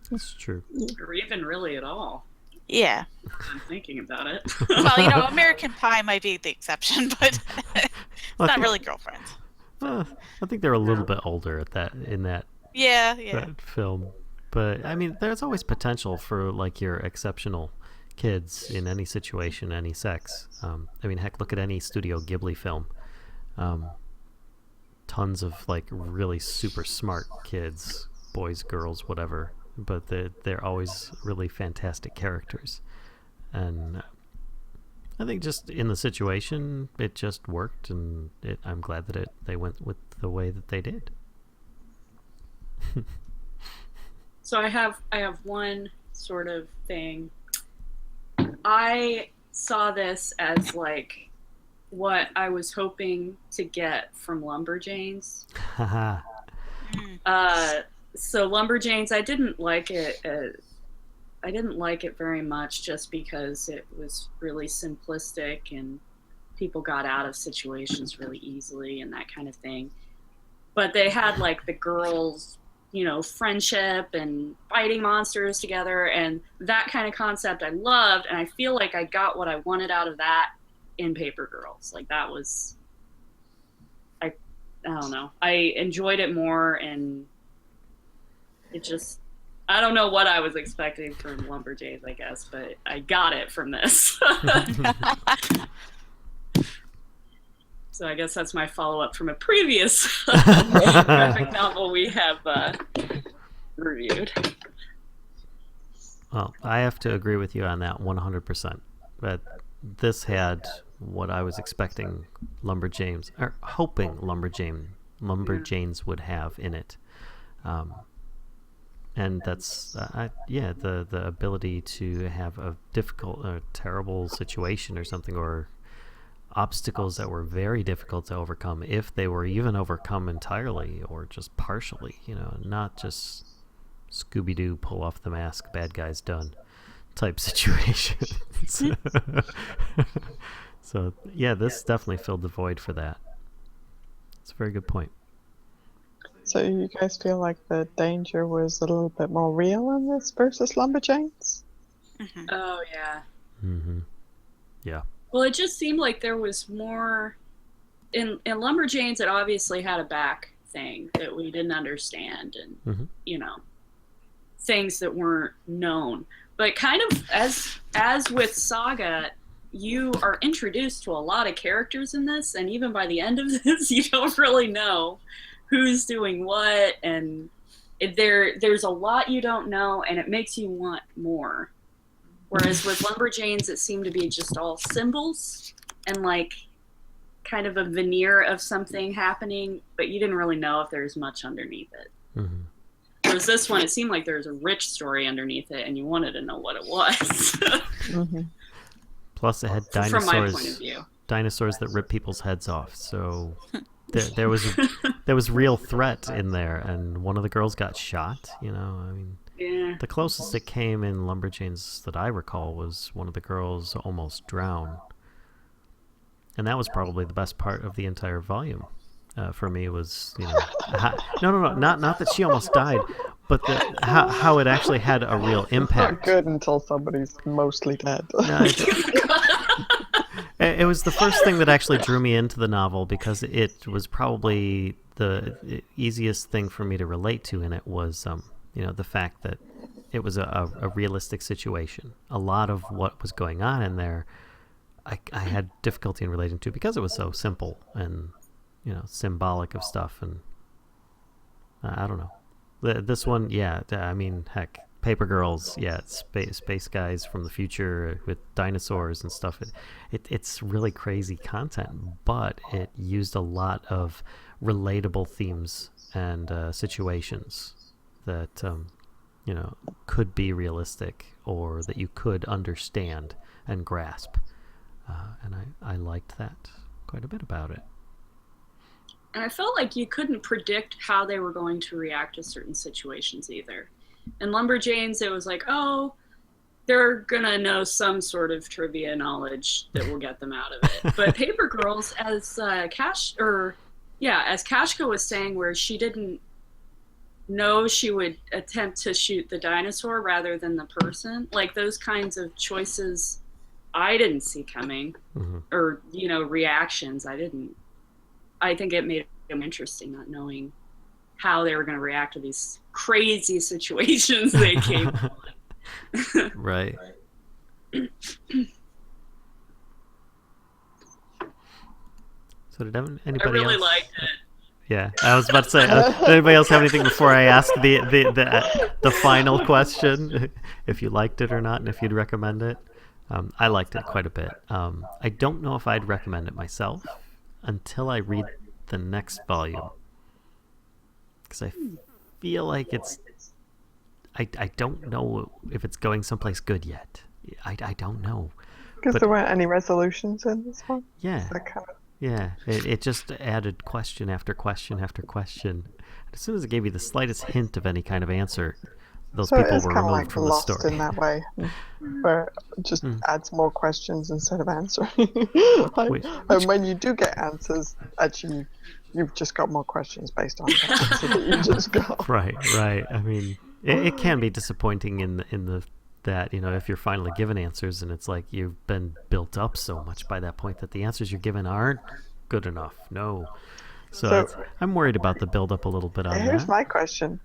Speaker 1: That's true.
Speaker 4: Or even really at all.
Speaker 3: Yeah.
Speaker 4: I'm thinking about it.
Speaker 3: Well, American Pie might be the exception, but it's
Speaker 1: Well,
Speaker 3: not really girlfriends.
Speaker 1: I think they're a little bit older in that
Speaker 3: Yeah.
Speaker 1: that film. But I mean, there's always potential for like your exceptional kids in any situation, any sex. I mean, heck, look at any Studio Ghibli film. Tons of like really super smart kids, boys, girls, whatever. But they're always really fantastic characters, and I think just in the situation, it just worked, and I'm glad that they went with the way that they did.
Speaker 4: So I have one sort of thing. I saw this as like what I was hoping to get from Lumberjanes.
Speaker 1: Haha.
Speaker 4: So Lumberjanes, I didn't like it. I didn't like it very much just because it was really simplistic and people got out of situations really easily and that kind of thing. But they had like the girls, friendship and fighting monsters together, and that kind of concept I loved, and I feel like I got what I wanted out of that in Paper Girls. Like that was, I don't know, I enjoyed it more, and it just, I don't know what I was expecting from Lumberjanes, I guess, but I got it from this. So I guess that's my follow-up from a previous graphic novel we have reviewed.
Speaker 1: Well, I have to agree with you on that 100%. But this had what I was expecting Lumberjanes, or hoping Lumberjanes would have in it. And that's, the ability to have a difficult or terrible situation or something, or obstacles that were very difficult to overcome, if they were even overcome entirely or just partially, not just Scooby-Doo, pull off the mask, bad guy's done type situations. So, yeah, this definitely filled the void for that. It's a very good point.
Speaker 5: So you guys feel like the danger was a little bit more real in this versus Lumberjanes?
Speaker 3: Mm-hmm.
Speaker 4: Oh, yeah.
Speaker 1: Mm-hmm. Yeah.
Speaker 4: Well, it just seemed like there was more in Lumberjanes. It obviously had a back thing that we didn't understand, and things that weren't known. But kind of as with Saga, you are introduced to a lot of characters in this, and even by the end of this, you don't really know who's doing what, and there's a lot you don't know, and it makes you want more. Whereas with Lumberjanes, it seemed to be just all symbols and like kind of a veneer of something happening, but you didn't really know if there's much underneath it.
Speaker 1: Mm-hmm.
Speaker 4: Whereas this one, it seemed like there was a rich story underneath it, and you wanted to know what it was.
Speaker 5: Mm-hmm.
Speaker 1: Plus, it had dinosaurs.
Speaker 4: From my point of view,
Speaker 1: dinosaurs that rip people's heads off. So there was real threat in there, and one of the girls got shot. I mean.
Speaker 4: Yeah.
Speaker 1: The closest it came in Lumberjanes that I recall was one of the girls almost drowned. And that was probably the best part of the entire volume. For me was, no, not that she almost died, but how it actually had a real impact.
Speaker 5: Not good until somebody's mostly dead.
Speaker 1: No, it was the first thing that actually drew me into the novel, because it was probably the easiest thing for me to relate to in it was the fact that it was a realistic situation. A lot of what was going on in there, I had difficulty in relating to, because it was so simple and, symbolic of stuff. And I don't know. This one, yeah, I mean, heck, Paper Girls, yeah, space guys from the future with dinosaurs and stuff. It's really crazy content, but it used a lot of relatable themes and situations that could be realistic, or that you could understand and grasp, and I liked that quite a bit about it.
Speaker 4: And I felt like you couldn't predict how they were going to react to certain situations either. In Lumberjanes, it was like, oh, they're gonna know some sort of trivia knowledge that will get them out of it. But Paper Girls, as Kashka was saying, where she didn't no, she would attempt to shoot the dinosaur rather than the person. Like those kinds of choices I didn't see coming, or, reactions I didn't. I think it made them interesting, not knowing how they were going to react to these crazy situations they came on.
Speaker 1: Right. So did anybody
Speaker 4: I really
Speaker 1: else?
Speaker 4: liked it.
Speaker 1: Yeah, I was about to say, did anybody else have anything before I ask the final question, if you liked it or not, and if you'd recommend it? I liked it quite a bit. I don't know if I'd recommend it myself until I read the next volume, because I feel like I don't know if it's going someplace good yet. I don't know.
Speaker 5: Because there weren't any resolutions in this one.
Speaker 1: Yeah.
Speaker 5: So kind of...
Speaker 1: Yeah, it just added question after question after question. As soon as it gave you the slightest hint of any kind of answer, those people were removed
Speaker 5: like
Speaker 1: from the
Speaker 5: Lost
Speaker 1: story.
Speaker 5: in that way, where it just adds more questions instead of answering. And when you do get answers, actually, you've just got more questions based on the answer that you just got.
Speaker 1: Right. I mean, it can be disappointing in the that, if you're finally given answers and it's like you've been built up so much by that point that the answers you're given aren't good enough. No. So I'm worried about the build up a little bit on that.
Speaker 5: Here's my question.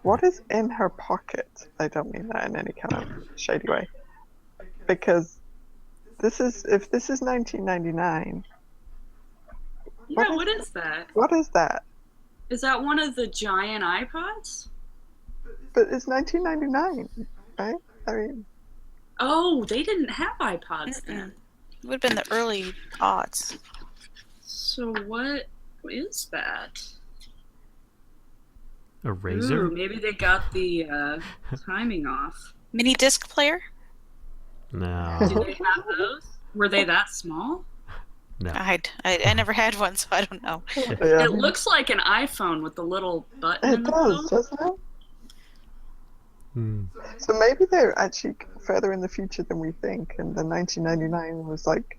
Speaker 5: What is in her pocket? I don't mean that in any kind of shady way. Because if this is 1999.
Speaker 4: Yeah, what is that?
Speaker 5: What is that?
Speaker 4: Is that one of the giant iPods?
Speaker 5: But it's 1999, right? I mean...
Speaker 4: Oh, they didn't have iPods then.
Speaker 3: It would have been the early aughts.
Speaker 4: So what is that?
Speaker 1: A razor?
Speaker 4: Ooh, maybe they got the timing off.
Speaker 3: Mini disc player?
Speaker 1: No.
Speaker 4: Do they have those? Were they that small?
Speaker 1: No.
Speaker 3: I never had one, so I don't know.
Speaker 5: Yeah.
Speaker 4: It looks like an iPhone with the little button in
Speaker 5: It
Speaker 4: the
Speaker 5: does,
Speaker 4: middle.
Speaker 5: doesn't it? So maybe they're actually further in the future than we think, and the 1999 was like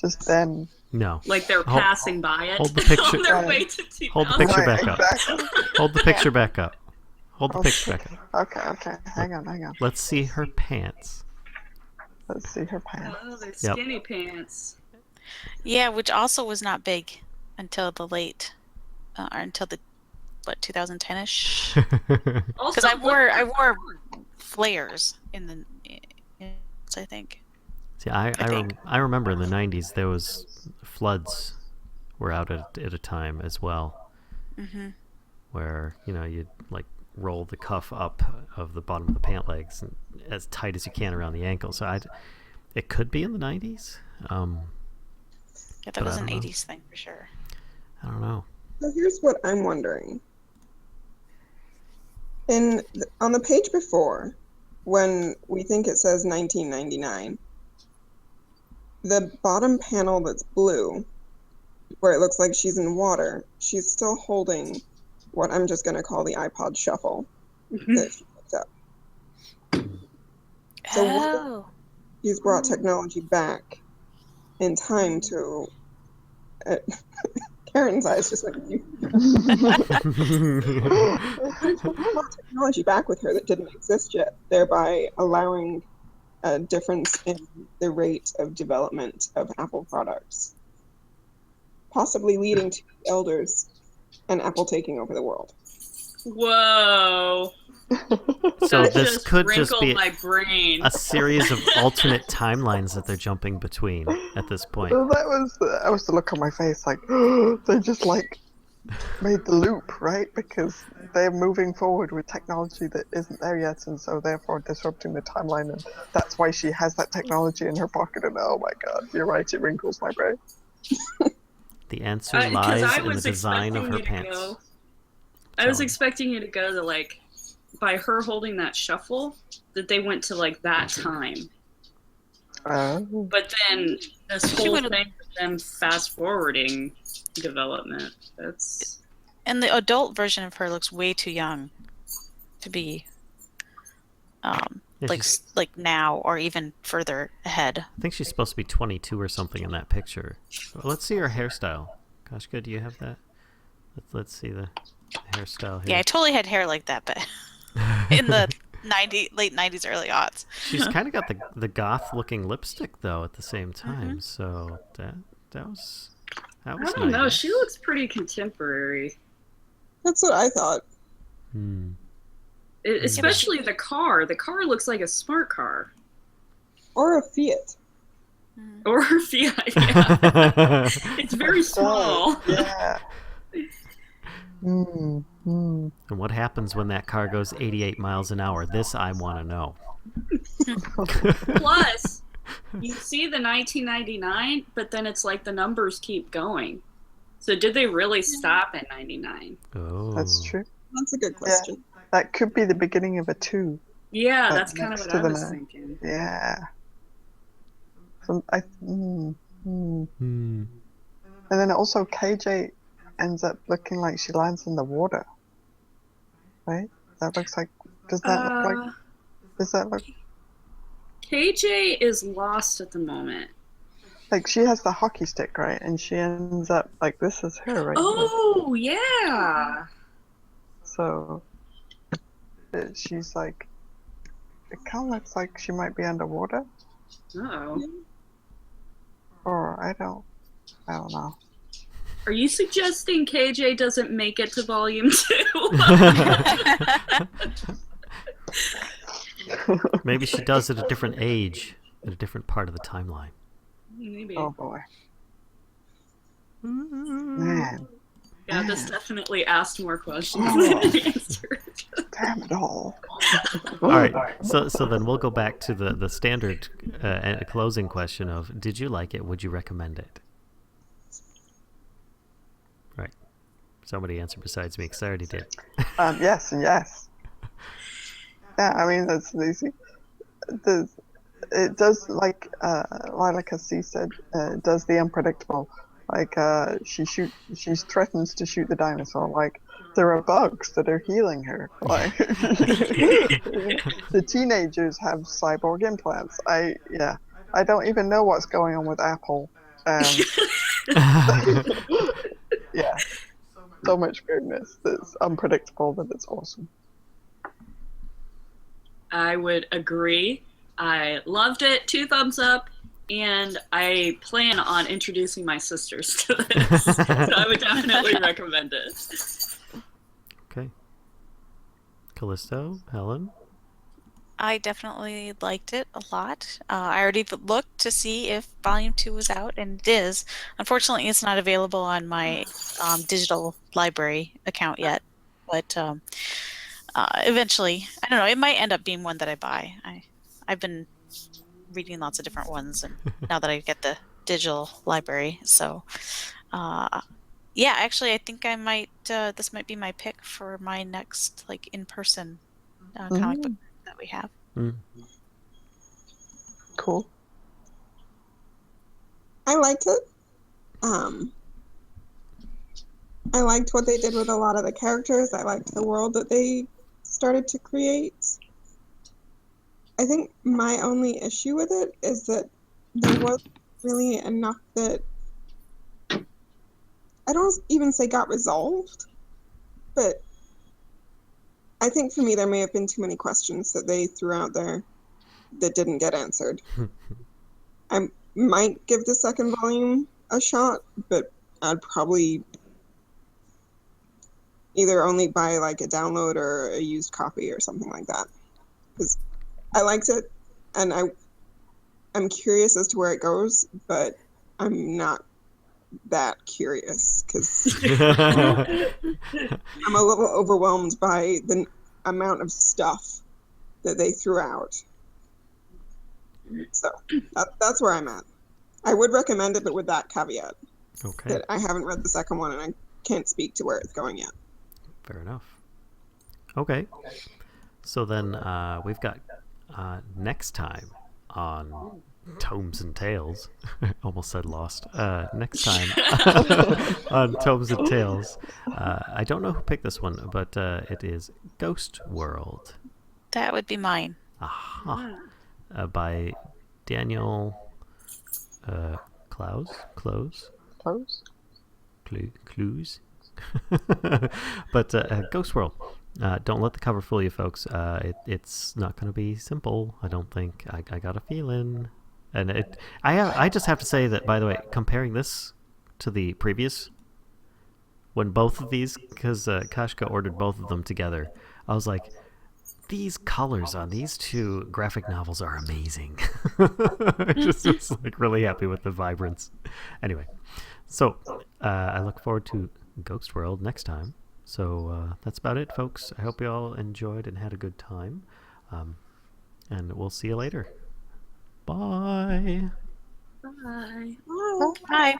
Speaker 5: just then.
Speaker 1: No.
Speaker 4: Like they're passing by it.
Speaker 1: Hold the picture.
Speaker 4: On their way to 2000.
Speaker 1: Hold the picture back up.
Speaker 5: Exactly.
Speaker 1: Hold the picture back up. Hold the picture back up.
Speaker 5: Okay. Hang on.
Speaker 1: Let's see her pants.
Speaker 5: Let's see her pants.
Speaker 4: Oh, they're skinny pants.
Speaker 3: Yeah, which also was not big until the late, or until the 2010ish. Because I wore flares in the, I think.
Speaker 1: See, I remember in the 90s there was floods were out at a time as well, where you'd like roll the cuff up of the bottom of the pant legs and as tight as you can around the ankle. So it could be in the 90s.
Speaker 3: Yeah, that was an 80s thing for sure.
Speaker 1: I don't know.
Speaker 2: So here's what I'm wondering. On the page before, when we think it says 1999, the bottom panel that's blue, where it looks like she's in water, she's still holding what I'm just going to call the iPod Shuffle that she picked up. So he's brought technology back in time to... Karen's eyes just went... technology back with her that didn't exist yet, thereby allowing a difference in the rate of development of Apple products, possibly leading to the elders and Apple taking over the world.
Speaker 4: Whoa.
Speaker 1: So
Speaker 4: that
Speaker 1: this could just be
Speaker 4: my brain.
Speaker 1: a series of alternate timelines that they're jumping between at this point.
Speaker 5: Well, that was the look on my face, like they just like made the loop, right? Because they're moving forward with technology that isn't there yet, and so therefore disrupting the timeline, and that's why she has that technology in her pocket. And oh my god, you're right, it wrinkles my brain.
Speaker 1: The answer lies in the design of her
Speaker 4: expecting you to
Speaker 1: pants.
Speaker 4: go- I was expecting you to go to like, by her holding that shuffle, that they went to like that time. But then this whole thing with them fast forwarding development, that's...
Speaker 3: And the adult version of her looks way too young to be like now or even further ahead.
Speaker 1: I think she's supposed to be 22 or something in that picture. Well, let's see her hairstyle. Kashka, do you have that? Let's see the... hairstyle here.
Speaker 3: Yeah, I totally had hair like that, but in the late 90s, early aughts.
Speaker 1: She's kind of got the goth looking lipstick though at the same time, so that was
Speaker 4: I
Speaker 1: nice.
Speaker 4: don't know. She looks pretty contemporary.
Speaker 2: That's what I thought.
Speaker 4: Especially the car. The car looks like a smart car.
Speaker 2: Or a Fiat.
Speaker 4: Or a Fiat, yeah. It's very small.
Speaker 5: Yeah. Mm.
Speaker 1: And what happens when that car goes 88 miles an hour? This I want to know.
Speaker 4: Plus, you see the 1999, but then it's like the numbers keep going. So did they really stop at 99?
Speaker 1: Oh.
Speaker 5: That's true.
Speaker 2: That's a good question.
Speaker 5: Yeah, that could be the beginning of a 2.
Speaker 4: Yeah, that's kind of what I was thinking.
Speaker 5: Yeah. So And then also KJ ends up looking like she lands in the water. Right? That looks like... Does that look...
Speaker 4: KJ is lost at the moment.
Speaker 5: Like, she has the hockey stick, right? And she ends up... Like, this is her, right?
Speaker 4: Oh, yeah!
Speaker 5: So... she's like... It kind of looks like she might be underwater.
Speaker 4: Oh.
Speaker 5: Or, I don't know.
Speaker 4: Are you suggesting KJ doesn't make it to volume 2?
Speaker 1: Maybe she does at a different age, at a different part of the timeline.
Speaker 4: Maybe.
Speaker 5: Oh boy. Man.
Speaker 4: Yeah, this definitely asked more questions than it answered.
Speaker 5: Damn it all.
Speaker 1: All right, so then we'll go back to the standard closing question of, did you like it? Would you recommend it? Right. Somebody answered besides me, because I already did.
Speaker 5: Yes and yes. Yeah, I mean, that's easy. It does, like Lila C said, it does the unpredictable. Like, she threatens to shoot the dinosaur. Like, there are bugs that are healing her. Like, the teenagers have cyborg implants. I don't even know what's going on with Apple. Yeah, so much weirdness that's unpredictable that it's awesome.
Speaker 4: I would agree. I loved it. 2 thumbs up. And I plan on introducing my sisters to this. So I would definitely recommend it.
Speaker 1: Okay. Callisto, Helen?
Speaker 3: I definitely liked it a lot. I already looked to see if Volume 2 was out, and it is. Unfortunately, it's not available on my digital library account yet. But eventually, I don't know, it might end up being one that I buy. I've been reading lots of different ones, and now that I get the digital library, so yeah, actually I think I might this might be my pick for my next like in-person comic book that we have.
Speaker 5: Cool.
Speaker 2: I liked it. I liked what they did with a lot of the characters. I liked the world that they started to create. I think my only issue with it is that there wasn't really enough that I don't even say got resolved, but I think for me there may have been too many questions that they threw out there that didn't get answered. I might give the second volume a shot, but I'd probably either only buy like a download or a used copy or something like that, because I liked it, and I'm curious as to where it goes, but I'm not that curious because I'm a little overwhelmed by the amount of stuff that they threw out. So that's where I'm at. I would recommend it, but with that caveat.
Speaker 1: Okay.
Speaker 2: That I haven't read the second one, and I can't speak to where it's going yet.
Speaker 1: Fair enough. Okay. So then we've got next time on Tomes and Tales. Almost said Lost. Next time on Tomes and Tales. I don't know who picked this one, but it is Ghost World.
Speaker 3: That would be mine.
Speaker 1: Aha. By Daniel Clowes?
Speaker 5: Close?
Speaker 1: Clues? But Ghost World. Don't let the cover fool you, folks. It's not going to be simple, I don't think. I got a feeling. And I just have to say that, by the way, comparing this to the previous, when both of these, because Kashka ordered both of them together, I was like, these colors on these two graphic novels are amazing. I just was like really happy with the vibrance. Anyway, so I look forward to Ghost World next time. So that's about it, folks. I hope you all enjoyed and had a good time. And we'll see you later. Bye.
Speaker 4: Bye.
Speaker 3: Bye.